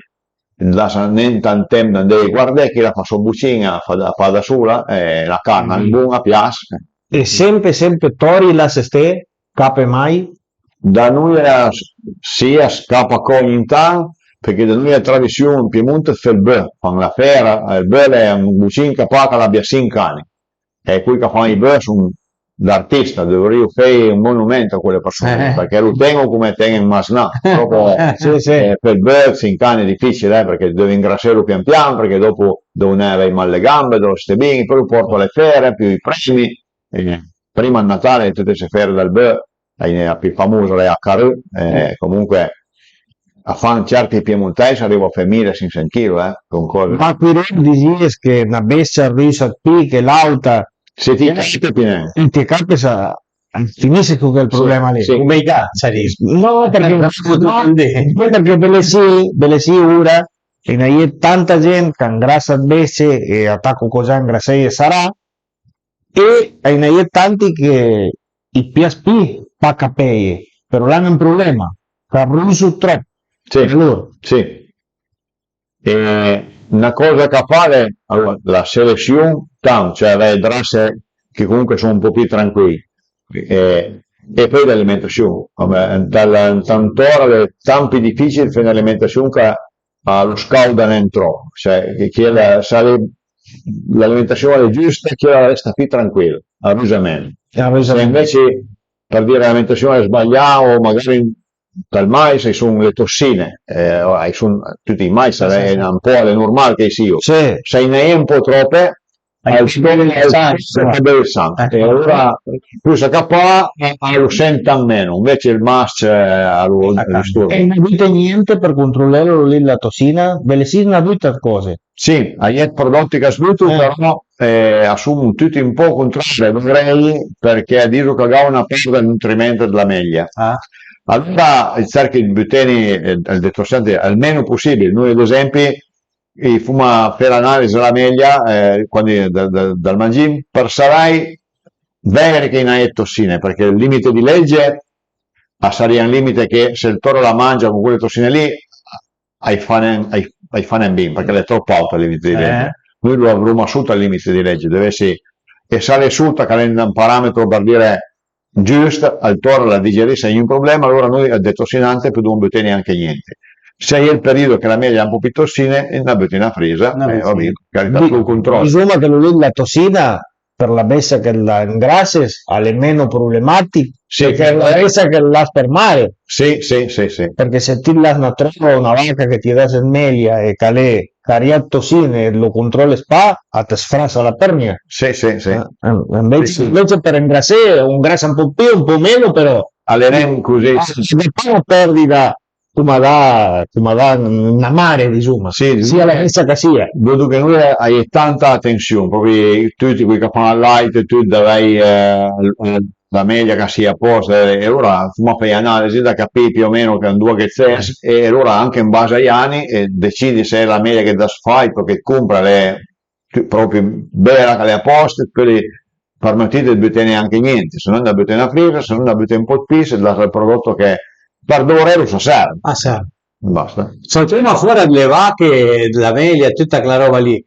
non tanto tempo andare a guardare che la fa sua bucina, fa da sola, la carne è buona, piace.
E sempre tori la ste, cape mai?
Da noi sia scappa ogni tanto, perché da noi è tradizione in Piemonte fa il bœuf, fanno la fera, il bœuf è un bucino che paga l'abbia 5 anni, e quelli che fanno i bœuf sono l'artista, dovrei fare un monumento a quelle persone, perché lo tengo come tengo in Masnà, proprio per il bœuf 5 anni è difficile, perché devi ingrassarlo pian piano, perché dopo devono avere mal le gambe, devono stare bene, poi lo porto alle fere, più i premi, prima a Natale tutte queste fere del bœuf, la più famosa è a Carù, comunque a fare certi piemontesi arrivo a fare 1.500 kg, con cose.
Ma qui dici che una bestia russa qui, che l'auta,
se ti capita,
ti capita, finisce con quel problema lì.
Sì.
Come i cazzi.
No, perché belle sì ora, e ne è tanta gente che ingrassa bestie e attacco cosa ingrassare sarà, e ne è tanti che i PSP pa capire, però là è un problema, che russo troppo.
Sì. Una cosa che fare, allora, la selezione, cioè avere razze che comunque sono un po' più tranquilli, e poi l'alimentazione, tant'ora tanto difficile fare un'alimentazione che lo scalda non troppo, cioè che l'alimentazione è giusta, che resta più tranquilla, a meno. Se invece per dire l'alimentazione è sbagliata o magari dal mais sono le tossine, sono tutti i mais, è un po' le normali che sia. Se ne è un po' troppe, al sangue, e allora più si cappa lo sente meno, invece il mas lo disturba.
E non avete niente per controllare la tossina? Ve le si una tutte cose?
Sì, hai prodotti che ascolto, però assumono tutti un po' controllo, dovrei, perché dicono che ha una perdita di nutrimento della meglia. Allora cerchi di buttare il detergente al meno possibile. Noi ad esempio e fuma per l'analisi della meglio quando dal mangim per sarai vedere che in hai tossine, perché il limite di legge sarebbe un limite che se il toro la mangia con quelle tossine lì hai fanen bin, perché è troppo alto il limite di legge. Noi lo avremo assunto al limite di legge, deve essere, e se risulta che è un parametro per dire giusto, al toro la digerisce un problema, allora noi al detossinante più non buttare neanche niente. Se è il periodo che la meglio ha un po' più tossine, la butti in frisa, vabbè, carità, lo controllo.
Insomma che la tossina per la bestia che la ingrassa è meno problematica che la bestia che la spermare.
Sì.
Perché se ti la trova una vacca che ti dà meglio e che carica tossine e lo controlli spa, ti sfrassa la pernia.
Sì.
Invece per ingrassare un grasso un po' più, un po' meno, però
allenem così.
Se perdita come da una mare, insomma, sia la bestia che sia.
Vedo che noi hai tanta attenzione, proprio tutti quelli che fanno al light, tu devi la meglio che sia a posto, e ora ma fai analisi da capire più o meno che due che c'è, e allora anche in base agli anni decidi se è la meglio che da fai, perché compra le proprio bella che le a posto, poi permettete di buttare anche niente, se non da buttare in frisa, se non da buttare un po' di pizza, il prodotto che per 2 euro serve.
Serve.
Basta.
Saltiamo fuori le vacche, la veglia, tutta quella roba lì.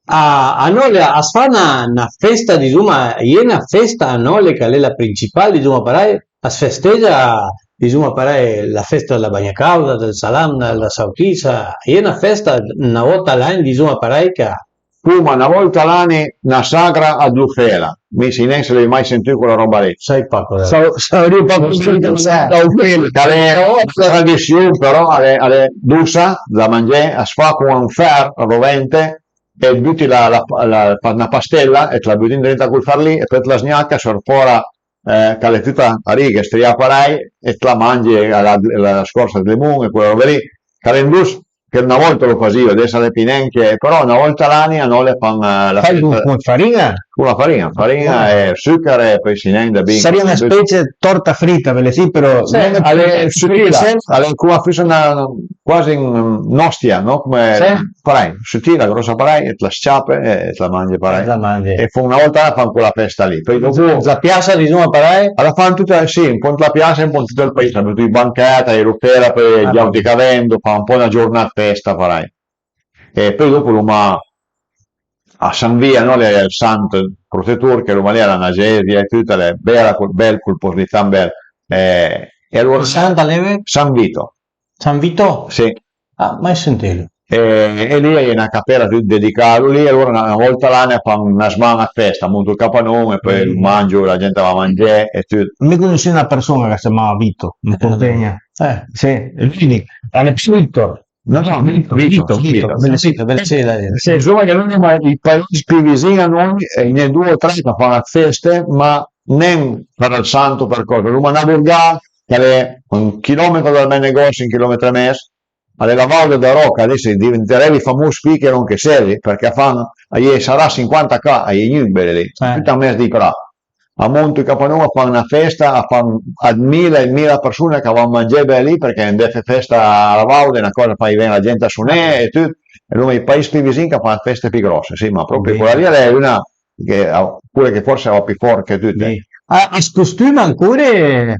A noi a fare una festa, diciamo, è una festa a noi che è la principale, diciamo, per si festeggia, diciamo, per la festa della bagna cauda, del salam, della sautisa, è una festa una volta all'anno, diciamo, per che
Fuma una volta all'anno una sagra a Dufela. Mi si ne se l'hai mai sentito quella roba lì.
sai poco.
Sarebbe proprio
La tradizione però è dusa da mangiare, a fa con un fer rovente e butti una pastella e te la butti dentro a quel fer lì e poi te la snacca sorfora che è tutta a righe, striapa lei e te la mangi alla scorza del limone, quella roba lì. Calendus che una volta lo facevo, adesso le pinenche, però una volta l'anno non le fanno la
fai con farina?
Con la farina e zucchero e poi si nenda bene.
Sarebbe una specie di torta fritta, ve le sì, però
alle sottile, come quasi in nostia, no? Come farai, sottile, grossa farai e te la sciape e te la mangi farai. E una volta fanno quella festa lì. Poi dopo
la piazza di Roma farai?
alla fanno tutta, sì, un po' la piazza e un po' tutto il paese, hanno i banchetti, i rufera, poi gli auti che vendo, fa un po' una giornata festa farai. E poi dopo a San Via, no, il santo protettore che lì era una gesia e tutta le bella bel colpo di tan bel e allora
Santa Leve?
San Vito,
San Vito?
sì,
Mai sentito.
e lì è una cappella dedicata lì, allora una volta l'anno fanno una smana festa, monto il capanone e poi il mangio, la gente va a mangiare e tutto.
Mi conosci una persona che si chiamava Vito, in Sardegna. Sì, lui è Victor.
No, Vito.
Insomma che noi i paesi più vicini a noi ne 2 o 3 che fanno feste, ma non per il santo per cosa. Roma una borgata che è 1 chilometro dal mio negozio, 1 chilometro e mezzo, alle la Valle da Rocca, adesso diventerebbe famoso speaker anche serie, perché fanno, sarà 50k, a Nürnberg lì, tutta un mese di qua. A Monte Capanova fanno una festa, fanno a 1000 persone che vanno a mangiare lì perché è una festa alla Valle, una cosa fai bene la gente a suonare e tutto, e noi i paesi più vicini che fanno feste più grosse, sì, ma proprio quella lì è una che pure che forse va più forte che tutte.
A costume ancora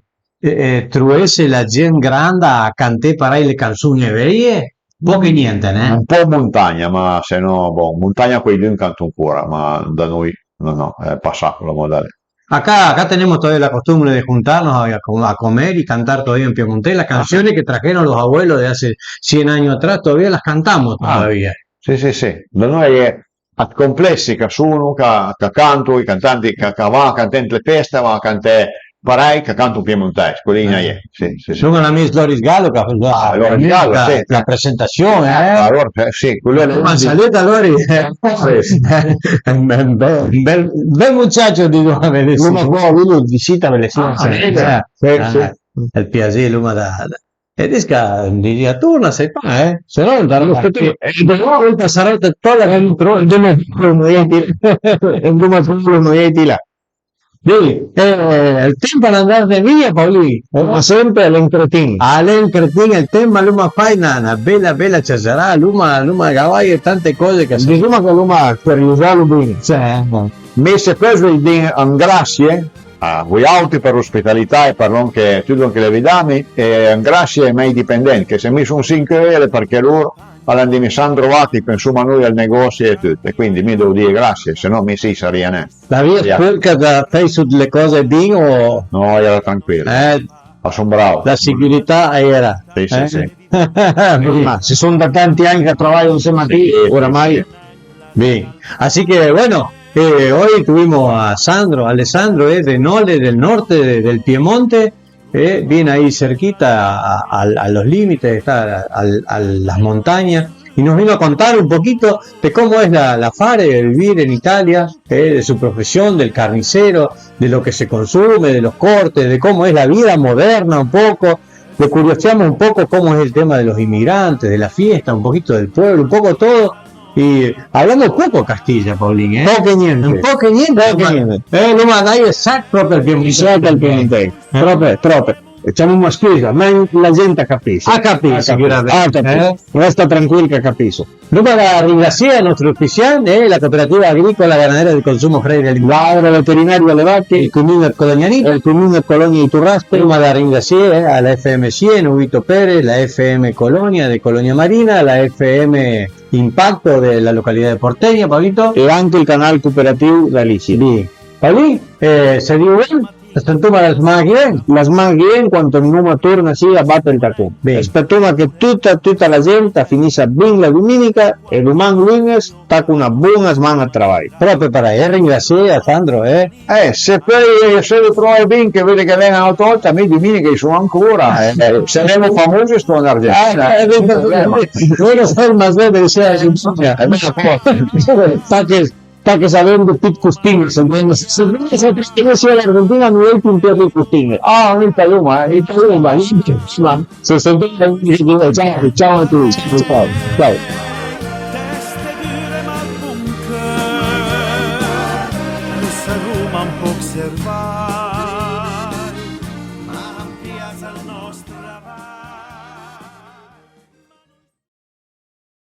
trovasse la gente grande a cantare parai le canzoni vecchie? Poche niente, né?
Un po' montagna, ma se no, montagna quei due canto ancora, ma da noi no, è passato la moda.
Acá tenemos todavía la costumbre de juntarnos a comer y cantar todavía en Piemonte. Las canciones que trajeron los abuelos de hace 100 años atrás, todavía las cantamos todavía.
Sì. Da noi è a complessi che sono, che canto, i cantanti che vanno a cantare le feste, vanno a cantare parai che canto piemontese, quelli è. Sì.
Sono la Miss Loris Gallo che ha la presentazione,
Allora, sì, quello è
una salita Loris. Bel muchacho di nuovo,
lui visita me le sì.
Il piacere, l'uomo da e disca di torna sei qua, se no non darò volta sarà tutta la dentro il là. il tempo ad andare via, Paolì.
Ma sempre l'encretin.
All'encretin, il tempo Luma fai una bella ciasarà, Luma Gavai e tante cose che
Diciamo che l'uomo per usarlo bene.
Ma se questo è un grazie a voi altri per l'ospitalità e per tutto che le vidami, e un grazie ai miei dipendenti che se mi sono 5 euro perché loro mi sono trovati insomma noi al negozio e tutto, e quindi mi devo dire grazie, se no mi si sarebbe niente.
la via spurca da fai sulle cose bene o
No, era tranquillo, sono bravo.
la sicurezza era.
Sì.
Ma se sono da tanti anni che lavoro insieme a te, oramai.
Bien, así que bueno, hoy tuvimos a Alessandro es de Nole, del norte del Piemonte, viene ahí cerquita a los límites, está a las montañas, y nos vino a contar un poquito de cómo es la Fare, de vivir en Italia, de su profesión, del carnicero, de lo que se consume, de los cortes, de cómo es la vida moderna un poco. Le curioseamos un poco cómo es el tema de los inmigrantes, de la fiesta, un poquito del pueblo, un poco todo. Y hablando poco Castilla, Paulín,
Poco e niente.
Un poco e niente. Non ma dai esatto per
Piemonte. Troppe. Facciamo una scusa, ma la gente capisce.
Capisce.
Resta tranquillo che capisco.
Luego la ringracia a nuestro oficial, la Cooperativa Agrícola Ganadera de Consumo Freire del
L'agroveterinario Allevati,
il Comune Colognanito,
il comune Colonia di Turraspe,
prima la ringracia a la FM 100, Huguito Pérez, la FM Colonia de Colonia Marina, la FM Impacto de la localidad de Porteña, Pablito.
e anche il canale cooperativo Galicia.
Bien. Paulín, se dio bien, se sentó para las más bien.
La smanghi in quanto il nome torna sì a battere il tacco.
Bene.
Aspettiamo che tutta la gente finisca bene la domenica e domani lunes sta con una buona settimana di lavoro.
Proprio para ringracia a Sandro,
Se poi se lo trovi bene che vede che vengono una volta, a me domenica che sono ancora, saremo famosi sto in Argentina.
Bueno, ser más breve que sea sin
Sta che sapendo più costine, se non sia l'Argentina non è più più costine.
Ah, in Paloma,
Se sentite ciao a tutti. Ciao.
Nuestra Roma un po' observar, ma amplias al